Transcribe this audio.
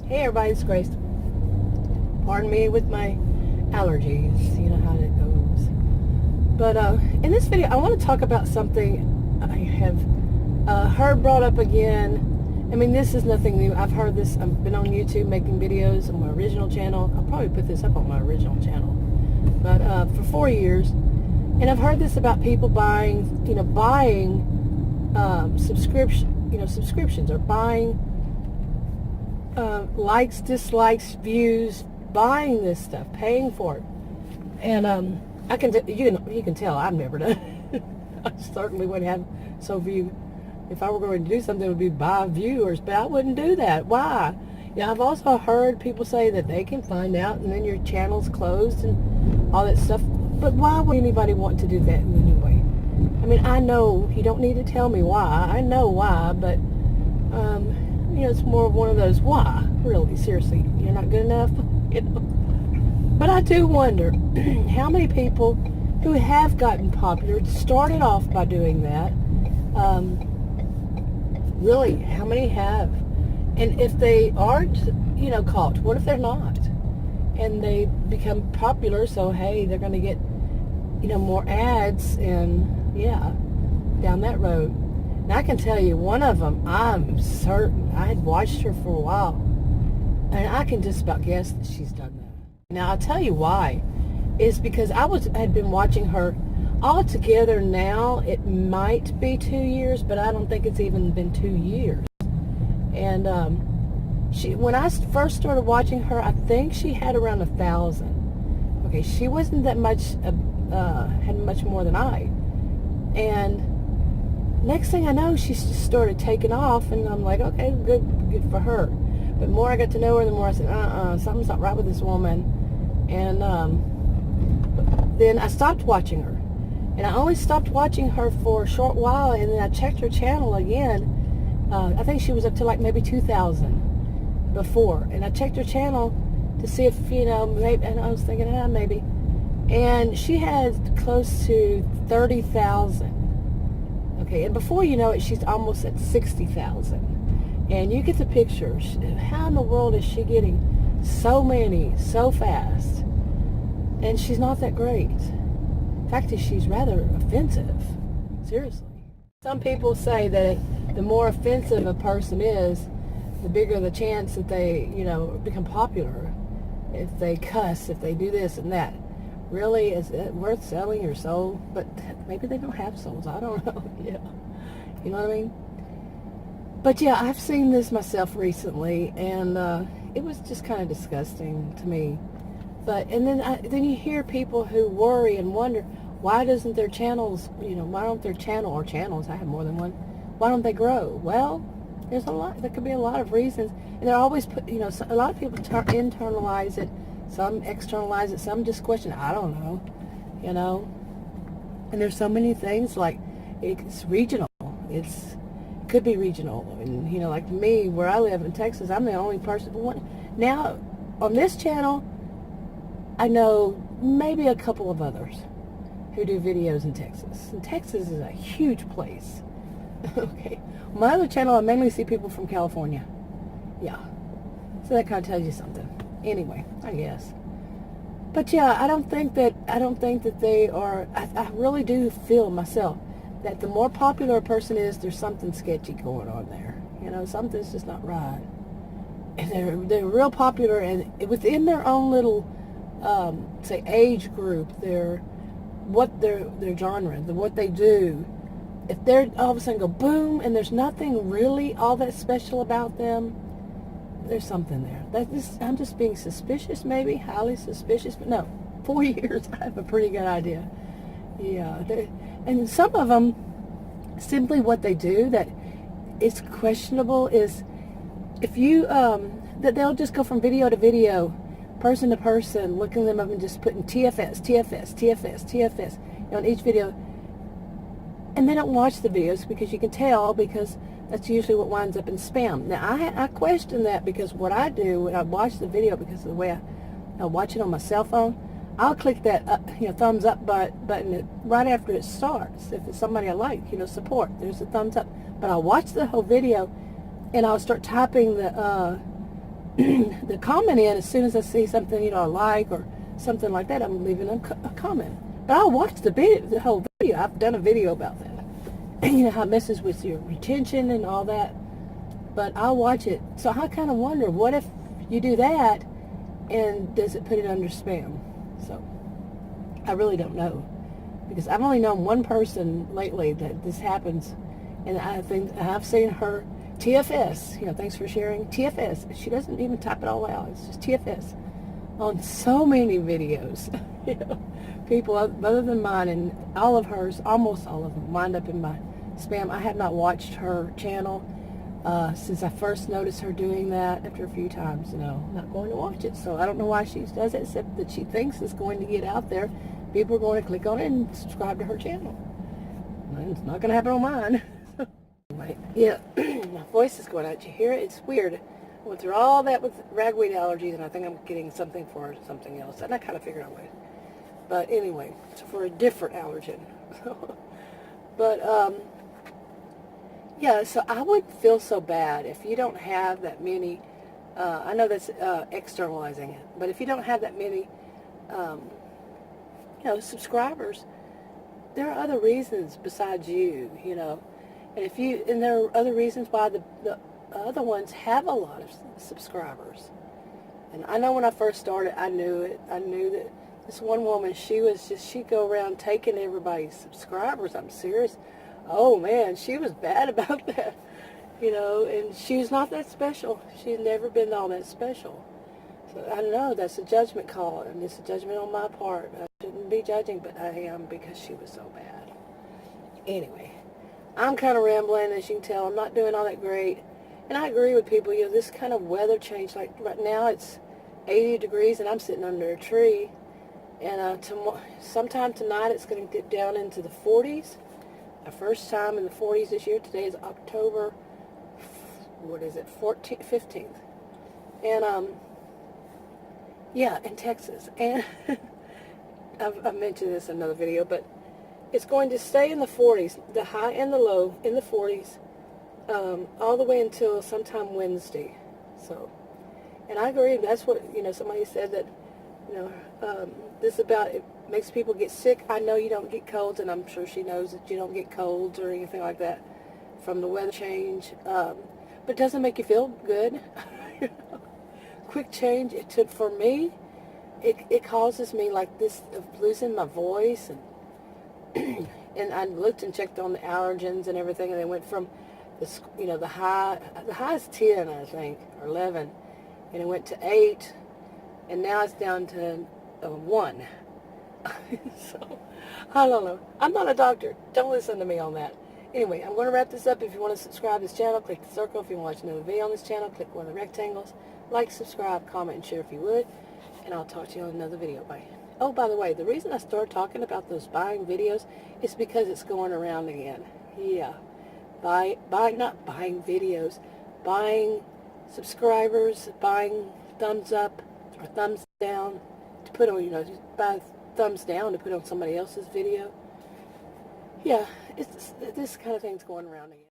Hey everybody, it's Grace. Pardon me with my allergies, you know how that goes. But in this video, I want to talk about something I have heard brought up again. I mean, this is nothing new. I've heard this. I've been on YouTube making videos on my original channel. I'll probably put this up on my original channel. But for 4 years, and I've heard this about people buying subscriptions or buying likes, dislikes, views, buying this stuff, paying for it. And you can tell I've never done it. I certainly wouldn't have view. If I were going to do something, it would be buy viewers, but I wouldn't do that. Why? Yeah, I've also heard people say that they can find out and then your channel's closed and all that stuff. But why would anybody want to do that anyway? I mean, I know you don't need to tell me why. I know why, but it's more of one of those, why? Really, seriously, you're not good enough? But I do wonder how many people who have gotten popular started off by doing that. Really, how many have? And if they aren't, caught, what if they're not? And they become popular, so hey, they're going to get, more ads and, yeah, down that road. And I can tell you, one of them, I'm certain, I had watched her for a while, and I can just about guess that she's done that. Now, I'll tell you why. It's because I had been watching her altogether now. It might be 2 years, but I don't think it's even been 2 years. And when I first started watching her, I think she had around 1,000. Okay, she wasn't that much, had much more than I. And next thing I know, she just started taking off, and I'm like, okay, good for her. But the more I got to know her, the more I said, something's not right with this woman. And then I stopped watching her. And I only stopped watching her for a short while, and then I checked her channel again. I think she was up to like maybe 2,000 before. And I checked her channel to see if, maybe, and I was thinking, maybe. And she had close to 30,000. Okay, and before you know it, she's almost at 60,000. And you get the picture. How in the world is she getting so many so fast? And she's not that great. In fact, she's rather offensive. Seriously. Some people say that the more offensive a person is, the bigger the chance that they, become popular. If they cuss, if they do this and that. Really, is it worth selling your soul? But maybe they don't have souls. I don't know. Yeah. You know what I mean? But yeah, I've seen this myself recently, and it was just kind of disgusting to me. And then you hear people who worry and wonder, why doesn't their channels, why don't their channels, I have more than one, why don't they grow? Well, there could be a lot of reasons, and they're always a lot of people internalize it, some externalize it, some just question, I don't know, and there's so many things, like, it's regional, it could be regional, and, like me, where I live in Texas, I'm the only person now, on this channel, I know maybe a couple of others who do videos in Texas. And Texas is a huge place. Okay. My other channel, I mainly see people from California. Yeah. So that kind of tells you something. Anyway, I guess. But yeah, I don't think that they are, I really do feel myself that the more popular a person is, there's something sketchy going on there. Something's just not right. And they're real popular, and within their own little say age group, their genre, what they do, if they're all of a sudden go boom and there's nothing really all that special about them, there's something there. I'm just being suspicious, maybe highly suspicious, but no, 4 years I have a pretty good idea. Yeah, and some of them, simply what they do that is questionable is if you that they'll just go from video to video, person to person, looking them up and just putting TFS on each video, and they don't watch the videos because you can tell, because that's usually what winds up in spam. Now I question that, because what I do when I watch the video, because of the way I watch it on my cell phone, I'll click that thumbs up button right after it starts. If it's somebody I like, support, there's a thumbs up. But I'll watch the whole video, and I'll start typing the the comment in as soon as I see something, I like or something like that, I'm leaving a comment. But I'll watch the whole video. I've done a video about that. How it messes with your retention and all that. But I'll watch it. So I kind of wonder, what if you do that and does it put it under spam? So I really don't know. Because I've only known one person lately that this happens. And I think I've seen her TFS, thanks for sharing, TFS. She doesn't even type it all out. It's just TFS on so many videos. People other than mine, and all of hers, almost all of them, wind up in my spam. I have not watched her channel since I first noticed her doing that. After a few times, I'm not going to watch it. So I don't know why she does it, except that she thinks it's going to get out there. People are going to click on it and subscribe to her channel. And it's not going to happen on mine. Anyway, yeah, my voice is going out. You hear it? It's weird. I went through all that with ragweed allergies, and I think I'm getting something for something else. And I kind of figured I would. But anyway, so for a different allergen. But, yeah, so I would feel so bad if you don't have that many, I know that's externalizing it, but if you don't have that many, subscribers, there are other reasons besides you, and there are other reasons why the other ones have a lot of subscribers. And I know when I first started, I knew it. I knew that this one woman, she'd go around taking everybody's subscribers. I'm serious. Oh man, she was bad about that, and she's not that special. She's never been all that special. So I know that's a judgment call, and it's a judgment on my part. I shouldn't be judging, but I am, because she was so bad. Anyway, I'm kind of rambling, as you can tell. I'm not doing all that great. And I agree with people, this kind of weather change, like right now it's 80 degrees and I'm sitting under a tree. And sometime tonight it's going to dip down into the 40s. Our first time in the 40s this year. Today is October, 15th. And, yeah, in Texas. And I've mentioned this in another video, but it's going to stay in the 40s, the high and the low in the 40s, all the way until sometime Wednesday. So, and I agree. That's what, somebody said that, this about, it makes people get sick. I know you don't get colds, and I'm sure she knows that you don't get colds or anything like that from the weather change. But it doesn't make you feel good. Quick change. It took, for me, it causes me like this of losing my voice, and I looked and checked on the allergens and everything, and they went from the high is 10, I think, or 11, and it went to 8, and now it's down to 1. So, I don't know. I'm not a doctor. Don't listen to me on that. Anyway, I'm going to wrap this up. If you want to subscribe to this channel, click the circle. If you want to watch another video on this channel, click one of the rectangles. Like, subscribe, comment, and share if you would. And I'll talk to you on another video. Bye. Oh, by the way, the reason I started talking about those buying videos is because it's going around again. Yeah. Not buying videos, buying subscribers, buying thumbs up or thumbs down to put on, buy thumbs down to put on somebody else's video. Yeah, this kind of thing's going around again.